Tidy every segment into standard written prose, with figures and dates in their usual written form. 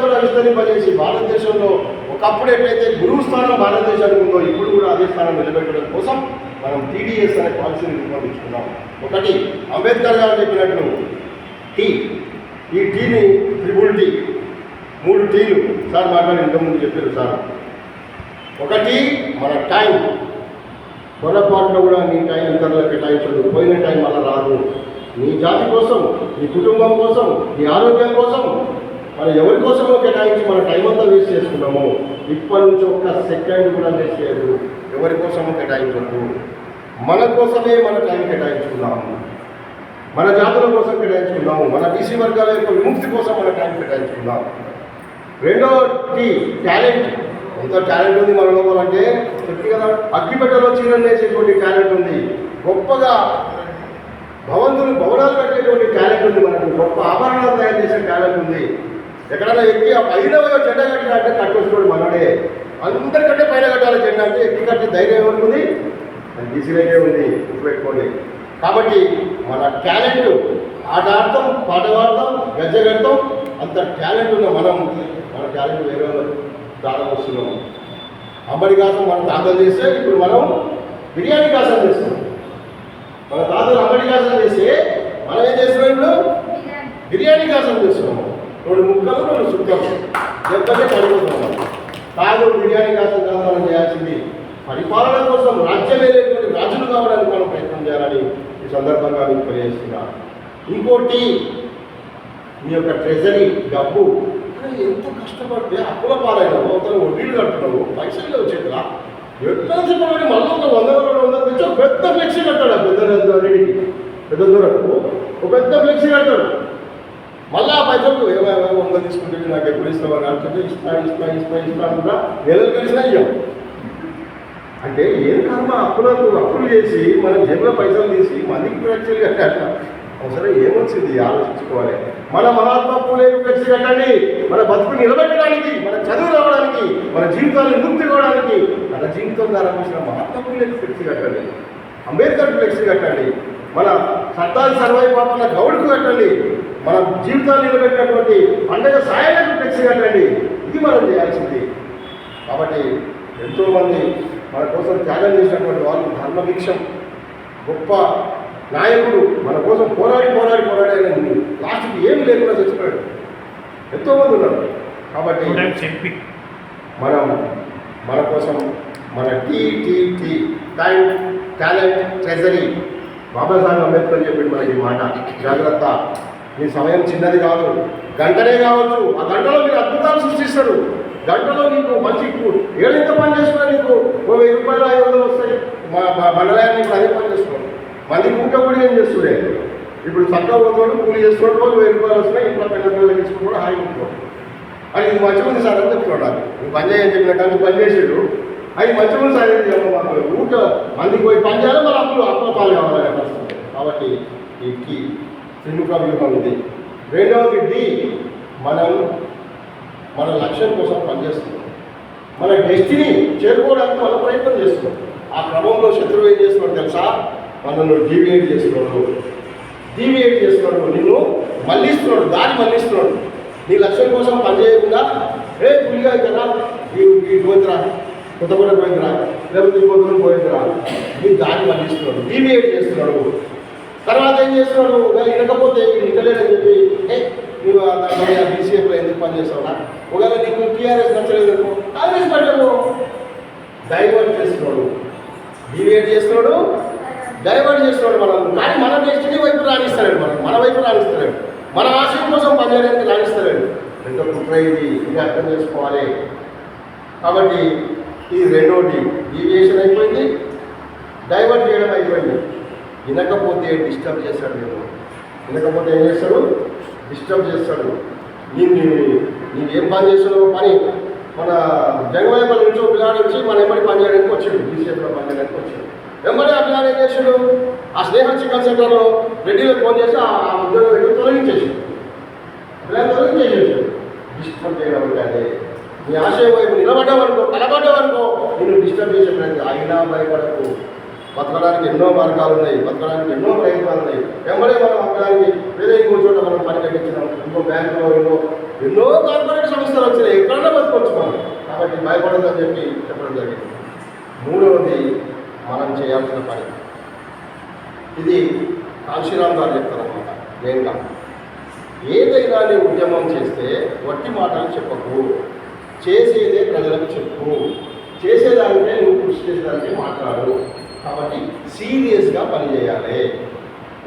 కూడా విస్తరింపజేసి భారతదేశంలో ఒకప్పుడు ఎట్లయితే గురువు స్థానం భారతదేశానికి ఉందో ఇప్పుడు కూడా అదే స్థానం నిలబెట్టడం కోసం మనం టీడీఎస్ అనే పాలసీని రూపొందించుకున్నాం. ఒకటి అంబేద్కర్ గారు చెప్పినట్లు టీ, ఈ టీని ట్రిపుల్ టీ, 3 టీలు సార్ మాట్లాడి ఇంతకుముందు చెప్పారు సార్. ఒకటి మన టైం, పొరపాటులో కూడా నీ టైం ఇతరులకు కేటాయించదు, పోయిన టైం మళ్ళీ రాదు. నీ జాతి కోసం, నీ కుటుంబం కోసం, నీ ఆరోగ్యం కోసం మనం ఎవరి కోసమో కేటాయించి మన టైం అంతా వేస్ట్ చేసుకున్నాము. ఇప్పటి నుంచి ఒక్క సెకండ్ కూడా వేస్ట్ చేయదు, ఎవరి కోసమో కేటాయించద్దు. మన కోసమే మన టైం కేటాయించుకున్నాము, మన జాతుల కోసం కేటాయించుకున్నాము, మన బీసీ వర్గాల యొక్క విముక్తి కోసం మన టైం కేటాయించుకున్నాము. రెండోది టాలెంట్. ఎంత టాలెంట్ ఉంది మన లోపల అంటే చెప్పి కదా, అగ్గిపెట్టలో చీరలు వేసేటువంటి టాలెంట్ ఉంది, గొప్పగా భవనాలు కట్టేటువంటి టాలెంట్ ఉంది, మనకు గొప్ప ఆభరణాలు తయారు చేసే టాలెంట్ ఉంది. ఎక్కడైనా ఎక్కి ఆ పైన జెండా కట్టినట్టే కట్టొచ్చుకోడు మనడే. అందరికంటే పైన కట్టాలి జెండా అంటే ఎక్కి కట్టే ధైర్యం ఎవరికి ఉంది? అది బీసీలకే ఉంది, గుర్తుపెట్టుకోండి. కాబట్టి మన టాలెంట్ ఆట ఆడతాం, పాట పాడతాం, గజ్జగడతాం, అంత టాలెంట్ ఉన్న మన టాలెంట్ వేరే వాళ్ళకి దానం వస్తున్నాము. అంబడి కాసం మన తాతలు చేస్తే ఇప్పుడు మనం బిర్యానీ కాసం చేస్తున్నాం. మన తాతలు అంబడి కాసం చేస్తే మనం ఏం చేస్తున్నాం? ఇప్పుడు బిర్యానీ కాసం చేస్తున్నాము. 2 ముక్కలు 2 సుక్కలు దెబ్బతే పడిపోతున్నాం. కాదు, బిర్యానీ కాసం కాదు మనం చేయాల్సింది పరిపాలన కోసం, రాజ్యం వేరేటువంటి రాజులు కావడానికి మనం ప్రయత్నం చేయాలని ఈ సందర్భంగా మీకు తెలియజేస్తున్నా. ఇంకోటి మీ యొక్క ట్రెజరీ డబ్బు, ఎంత కష్టపడితే అప్పుల పాలైనావు, అవతల వడ్డీలు కడుతున్నావు, పైసలు వచ్చేట్లా ఎట్లా చెప్పండి. మళ్ళీ ఒక 100-200 తెచ్చి పెద్ద ఫ్లెక్సీ కట్టాడు. పెద్ద దూరకు ఒక పెద్ద ఫ్లెక్సీ కట్టాడు. మళ్ళీ ఆ పైసలు 100 తీసుకుంటే నాకు ఎప్పుడు ఇస్తామని అంటే ఇస్తా కూడా నెలలు కలిసినా ఇయ్యం. అంటే ఏం కర్మ, అప్పులు చేసి మన జేబులో పైసలు తీసి మందికి ఫ్లెక్సీలు కట్టాక అవసరం ఏమొచ్చింది ఆలోచించుకోవాలి. మన మహాత్మా పూలే ఫ్లెక్సీ కట్టండి, మన బతుకు నిలబెట్టడానికి, మన చదువు రావడానికి, మన జీవితాన్ని విముక్తి కావడానికి, మన జీవితం ద్వారా వచ్చిన మహాత్మా పూలే ఫ్లెక్సీ కట్టండి, అంబేద్కర్ ఫ్లెక్సీ కట్టండి, మన సర్దార్ సర్వాయి పాపన్న గౌడ్కు కట్టండి, మన జీవితాన్ని నిలబెట్టినటువంటి పండగ సాయాలకు ఫ్లెక్సీ కట్టండి. ఇది మనం చేయాల్సింది. కాబట్టి ఎంతోమంది మన కోసం త్యాగం చేసినటువంటి వాళ్ళు, ధర్మభిక్షం గొప్ప నాయకుడు, మన కోసం పోరాడి లాస్ట్కి ఏమి లేకుండా చచ్చిపోయాడు. ఎంతోమంది ఉన్నారు. కాబట్టి మనం మన కోసం మన time, talent, treasury. Babasaheb Ambedkar చెప్పాడు మనకి మాట, జాగ్రత్త, మీ సమయం చిన్నది కాదు, గంటనే కావచ్చు, ఆ గంటలో మీరు అద్భుతాలు సృష్టిస్తారు. గంటలో నీకు మంచి ఏళ్ళెంత పని చేసుకున్నా నీకు 1000 రూపాయలు 500 వస్తాయి. మా మండలాన్ని అదే పని చేస్తున్నాడు. మంది కూట కూడా ఏం చేస్తుండే, ఇప్పుడు చక్కగా పోతున్నాడు, కూలి చేస్తున్నాడు, రోజు 1000 రూపాయలు వస్తున్నాయి, ఇంట్లో పిల్లలు తీసుకుంటూ హాయిగా ఉంటున్నాడు. అది ఇది మంచిగా ఉంది సార్ అని చెప్తున్నాడు. నువ్వు పని చేయని చెప్పిన కానీ పని చేసాడు, అది మంచిగా ఉంది సార్ ఏంటి ఊట మందికి పోయి పని చేయాలి, మన అప్పుల పాలు కావాలనే పరిస్థితి. కాబట్టి ఈ త్రిముఖ వ్యూహం ఇది. రెండవది డి, మన లక్ష్యం కోసం పనిచేస్తున్నాం, మన డెస్టినీ చేరుకోవడానికి మనం ప్రయత్నం చేస్తున్నాం. ఆ క్రమంలో శత్రువు ఏం చేస్తున్నాడు తెలుసా? మనల్ని డీవియేట్ చేస్తున్నాడు, నిన్ను మళ్ళిస్తున్నాడు, దారి మళ్ళిస్తున్నాడు. నీ లక్ష్యం కోసం పనిచేయకుండా పులిగా కదా ఈ గోత్రా కొత్తగూడ పోయిందిరా, లేకపోతే ఇంకొకరు పోయిందిరా, నీ దారి మళ్ళిస్తున్నాడు, డీవియేట్ చేస్తున్నాడు. తర్వాత ఏం చేస్తున్నాడు? వినకపోతే ఇంటలేదని చెప్పి నువ్వు బీసీఎఫ్లో ఎందుకు పనిచేస్తావునా, ఒకవేళ నీకు టీఆర్ఎస్ నచ్చలేదు కాంగ్రెస్ పార్టీలో డైవర్ట్ చేస్తున్నాడు, డీవియేట్ చేస్తున్నాడు, డైవర్ట్ చేస్తున్నాడు మనల్ని. కానీ మన డెస్టినీ వైపు రాణిస్తలేడు, మన వైపు రాణిస్తలేడు, మన ఆశయం కోసం పనిచేయడానికి రాణిస్తలేడు. రెండో కుట్ర ఇది అర్థం చేసుకోవాలి. కాబట్టి ఇది రెండోది డీవియేషన్ అయిపోయింది, డైవర్ట్ చేయడం అయిపోయింది. వినకపోతే డిస్టర్బ్ చేస్తాడు, వినకపోతే ఏం చేస్తాడు? డిస్టర్బ్ చేస్తాడు. నీవేం పని చేస్తున్నావు పని. మన జంగమైపల్లి నుంచి ఒక పిల్లాడు వచ్చి మన ఎంబడి పని చేయడానికి వచ్చాడు, బీసీఎఫ్లో పని చేయడానికి వచ్చాడు. వెంబడి ఆ పిల్లాడు ఏం చేశాడు? ఆ స్నేహ చికెన్ సెంటర్లో రెడ్డిలకు ఫోన్ చేసి ఆ ఉద్యోగం దగ్గర తొలగించేసాడు, పిల్లలు తొలగించేసాడు. డిస్టర్బ్ చేయడం అంటే నీ ఆశయం వైపు నిలబడ్డావనుకో, కలబడ్డావనుకో, నేను డిస్టర్బ్ చేసే ప్రయత్నం. అయినా భయపడకు, బతకడానికి ఎన్నో మార్గాలు ఉన్నాయి, బతకడానికి ఎన్నో ప్రయత్నాలు ఉన్నాయి. వెంబడే మనం అమ్మడానికి వేరే ఇంకో చోట మనం పని కట్టించినాం, ఇంకో బ్యాంకులో ఎన్నో కార్పొరేట్ సంస్థలు వచ్చినాయి, ఎక్కడన్నా బతకొచ్చు మనం. కాబట్టి భయపడదని చెప్పి చెప్పడం జరిగింది. మూడవది మనం చేయాల్సిన పని, ఇది కాశీరామ్ గారు చెప్తారన్నమాట. మెయిన్గా ఏదైనా నీ ఉద్యమం చేస్తే వట్టి మాటలు చెప్పకు, చేసేదే ప్రజలకు చెప్పు, చేసేదానికే నువ్వు కృషి చేసేదానికే మాట్లాడు. కాబట్టి సీరియస్గా పనిచేయాలి.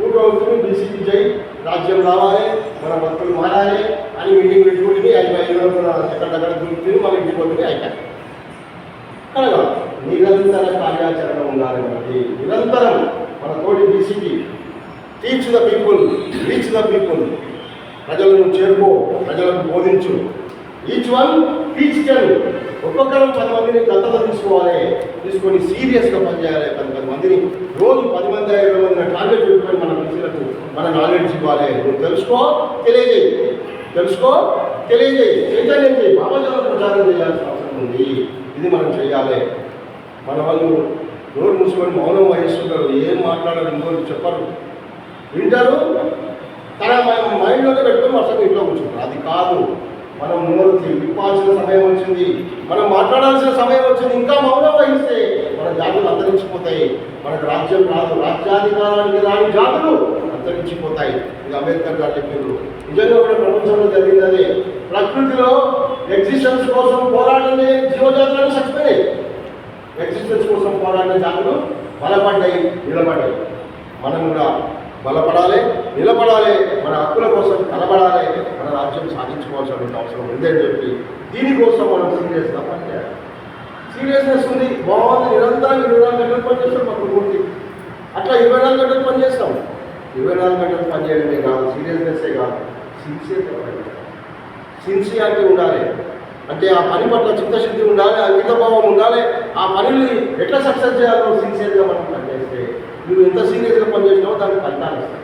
ఊరు బీసీపీ జై రాజ్యం రావాలి, మన భక్తులు మారాలి అని మీటింగ్ పెట్టుకుంటుంది. 5 ఎక్కడెక్కడ దొరుకుతుంది, మన ఇంటికి పోతుంది అయిపోయి. కనుక నిరంతర కార్యాచరణ ఉండాలి. మనకి నిరంతరం మన తోటి BCP teach the people, reach the people, ప్రజలను చేరుకో, ప్రజలకు బోధించు. ఈచ్ వన్ టీచ్ 10, ఒక్కొక్కరు 10 మందిని దత్తత తీసుకొని సీరియస్గా పనిచేయాలి. 10 మందిని రోజు 10 మంది 20 మందిని టార్గెట్ పెట్టుకొని మన పిల్లలకు మన నాలెడ్జ్ ఇవ్వాలి. నువ్వు తెలుసుకో, తెలియజేయి, తెలుసుకో, తెలియజేయి, చైతన్యం చేయి, భావజాలను ప్రచారం చేయాల్సిన అవసరం ఉంది. ఇది మనం చేయాలి. మన వాళ్ళు నోరు మూసుకొని మౌనం వహిస్తుంటారు, ఏం మాట్లాడారు, ఇంకోటి చెప్పరు, వింటారు, తన మైండ్లోనే పెట్టుకొని అసలు ఇంట్లో కూర్చుంటారు. అది కాదు. మనం నోరు విప్పాల్సిన సమయం వచ్చింది, మనం మాట్లాడాల్సిన సమయం వచ్చింది. ఇంకా మౌనం వహిస్తే మన జాతులు అంతరించిపోతాయి, మనకు రాజ్యం రాదు, రాజ్యాధికారానికి రాని జాతులు అంతరించిపోతాయి. ఇది అంబేద్కర్ గారు చెప్పారు. నిజంగా కూడా ప్రపంచంలో జరిగింది అదే. ప్రకృతిలో ఎగ్జిస్టెన్స్ కోసం పోరాడే జీవజాతులను చచ్చిపోయాయి, ఎగ్జిస్టెన్స్ కోసం పోరాడే జాతులు బలపడ్డాయి, నిలబడ్డాయి. మనం కూడా బలపడాలి, నిలబడాలి, మన హక్కుల కోసం కలబడాలి, మన రాజ్యం సాధించుకోవాల్సిన అవసరం ఉందని చెప్పి దీనికోసం మనం సీరియస్గా పనిచేయాలి. సీరియస్నెస్ ఉంది, బాగుంది, నిరంతరం 24 గంటలు పనిచేస్తాం మా కుటుంబకి. అట్లా 24 గంటలు పనిచేస్తాం. 24 గంటలు పనిచేయడమే కాదు, సీరియస్నెస్సే కాదు, సిన్సియారిటీ ఉండాలి. అంటే ఆ పని పట్ల చిత్తశుద్ధి ఉండాలి, అంకితభావం ఉండాలి. ఆ పనిని ఎట్లా సక్సెస్ చేయాలో సిన్సియర్గా మనం పనిచేస్తే, నువ్వు ఎంత సీరియస్గా పనిచేసినావో దానికి ఫలితాలు ఇస్తాయి.